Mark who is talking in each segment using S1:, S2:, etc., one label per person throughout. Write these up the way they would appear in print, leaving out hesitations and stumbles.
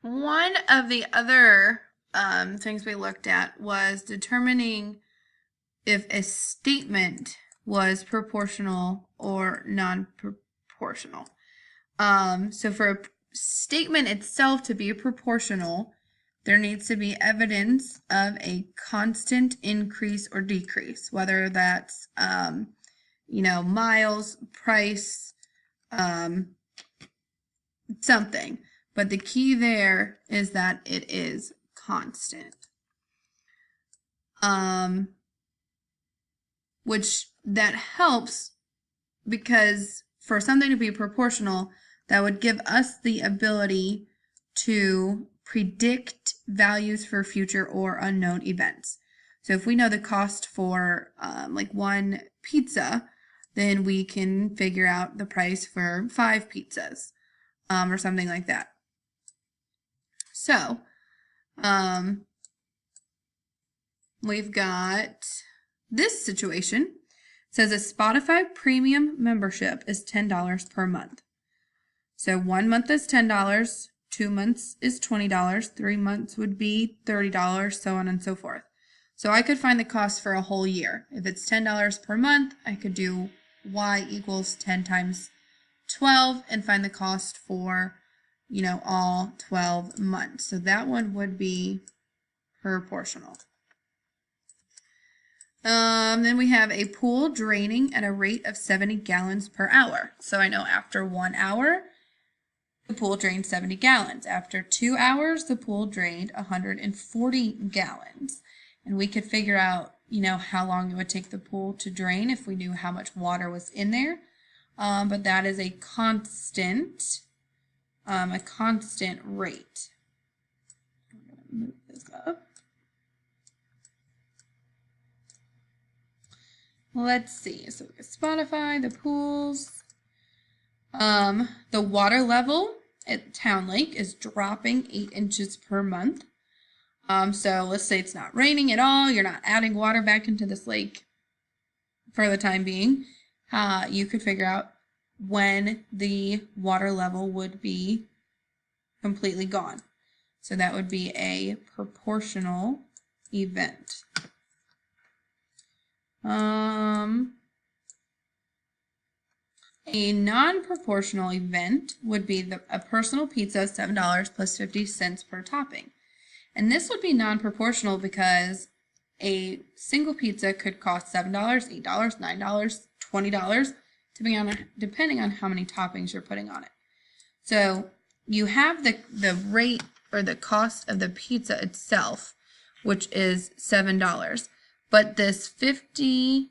S1: One of the other things we looked at was determining if a statement was proportional or non-proportional. So for a statement itself to be proportional, there needs to be evidence of a constant increase or decrease, whether that's, miles, price, something. But the key there is that it is constant. Which that helps because for something to be proportional, that would give us the ability to predict values for future or unknown events. So if we know the cost for like one pizza, then we can figure out the price for 5 pizzas or something like that. So we've got this situation. It says a Spotify premium membership is $10 per month. So 1 month is $10, 2 months is $20, 3 months would be $30, so on and so forth. So I could find the cost for a whole year. If it's $10 per month, I could do y equals 10 times 12 and find the cost for, all 12 months. So that one would be proportional. Then we have a pool draining at a rate of 70 gallons per hour. So I know after 1 hour, the pool drained 70 gallons. After 2 hours, the pool drained 140 gallons. And we could figure out, how long it would take the pool to drain if we knew how much water was in there. But that is a constant rate. I'm going to move this up. Let's see. So Spotify, the pools. The water level at Town Lake is dropping 8 inches per month. So let's say it's not raining at all. You're not adding water back into this lake for the time being. You could figure out when the water level would be completely gone. So that would be a proportional event. A non-proportional event would be a personal pizza of $7 plus 50 cents per topping. And this would be non-proportional because a single pizza could cost $7, $8, $9, $20, depending on how many toppings you're putting on it. So you have the rate or the cost of the pizza itself, which is $7. But this 50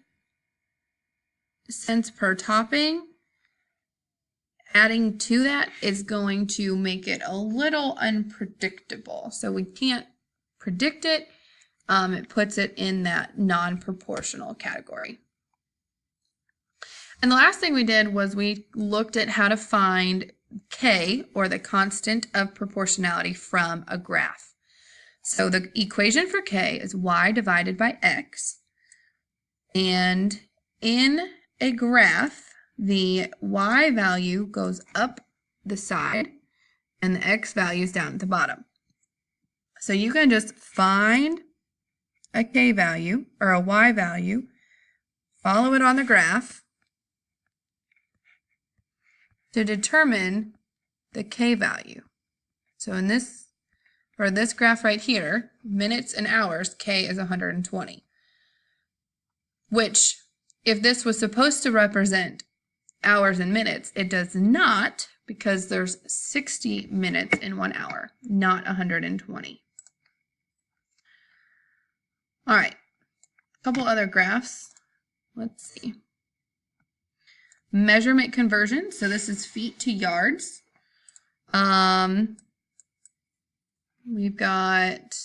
S1: cents per topping, adding to that is going to make it a little unpredictable. So we can't predict it. It puts it in that non-proportional category. And the last thing we did was we looked at how to find K, or the constant of proportionality, from a graph. So the equation for K is y divided by x. And in a graph, the y value goes up the side and the x value is down at the bottom. So you can just find a k value or a y value, follow it on the graph to determine the k value. So in this graph right here, minutes and hours, k is 120. Which, if this was supposed to represent hours and minutes, it does not, because there's 60 minutes in 1 hour, not 120. All right, a couple other graphs. Let's see. Measurement conversion. So this is feet to yards. We've got,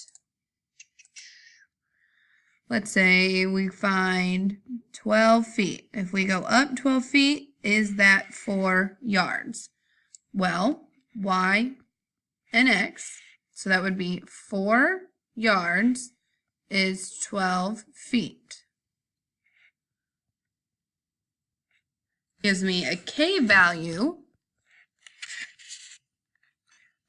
S1: let's say we find 12 feet. If we go up 12 feet, is that 4 yards? Well, y and x, so that would be 4 yards is 12 feet. Gives me a k value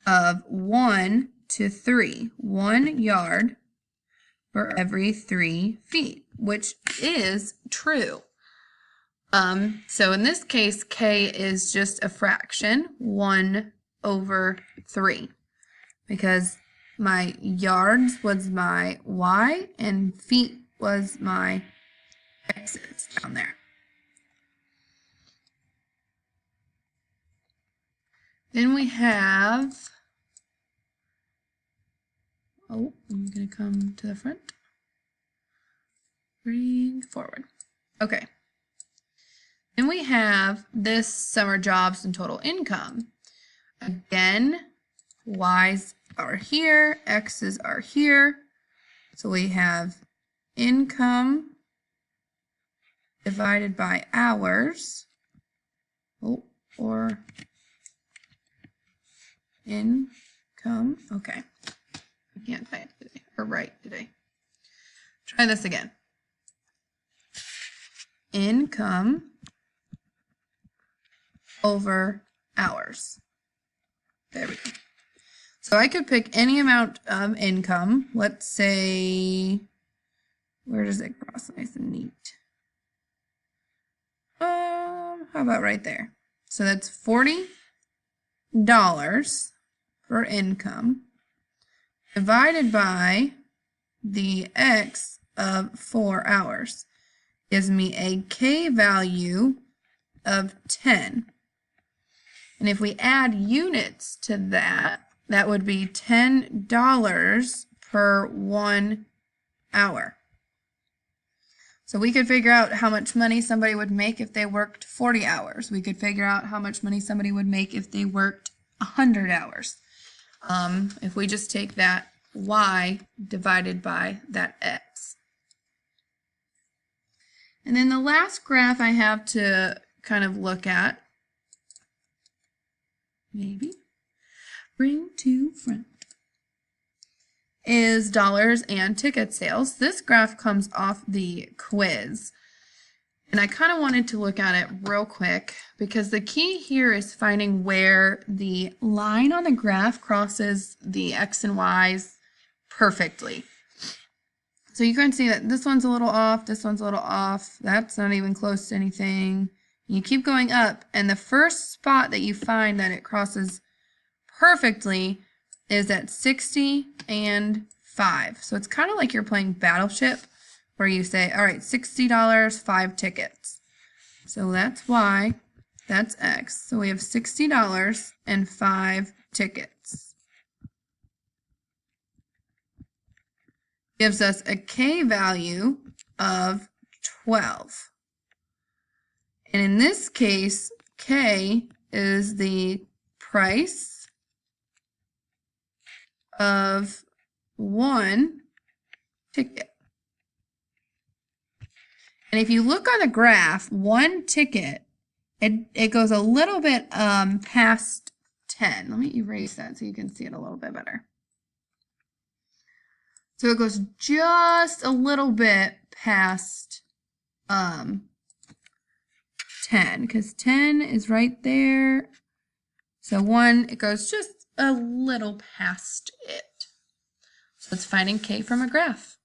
S1: of 1 to 3, 1 yard for every 3 feet, which is true. So in this case, K is just a fraction, 1 over 3, because my yards was my Y and feet was my X's down there. Then we have, I'm going to come to the front, bring forward. Okay. Then we have this summer jobs and total income. Again, Y's are here, X's are here. So we have income divided by hours, or income. Okay, I can't type today, or write today. Try this again. Income over hours. There we go. So I could pick any amount of income. Let's say, where does it cross nice and neat? How about right there? So that's $40 for income divided by the X of 4 hours. Gives me a K value of 10. And if we add units to that, that would be $10 per 1 hour. So we could figure out how much money somebody would make if they worked 40 hours. We could figure out how much money somebody would make if they worked 100 hours. If we just take that Y divided by that X. And then the last graph I have to kind of look at, maybe bring to front, is dollars and ticket sales. This graph comes off the quiz. And I kind of wanted to look at it real quick because the key here is finding where the line on the graph crosses the X and Y's perfectly. So you can see that this one's a little off, this one's a little off, that's not even close to anything. You keep going up, and the first spot that you find that it crosses perfectly is at 60 and 5. So it's kind of like you're playing Battleship, where you say, all right, $60, 5 tickets. So that's Y, that's X. So we have $60 and 5 tickets. Gives us a K value of 12. And in this case, K is the price of 1 ticket. And if you look on the graph, 1 ticket, it goes a little bit past 10. Let me erase that so you can see it a little bit better. So it goes just a little bit past 10, because 10 is right there. So 1, it goes just a little past it. So it's finding K from a graph.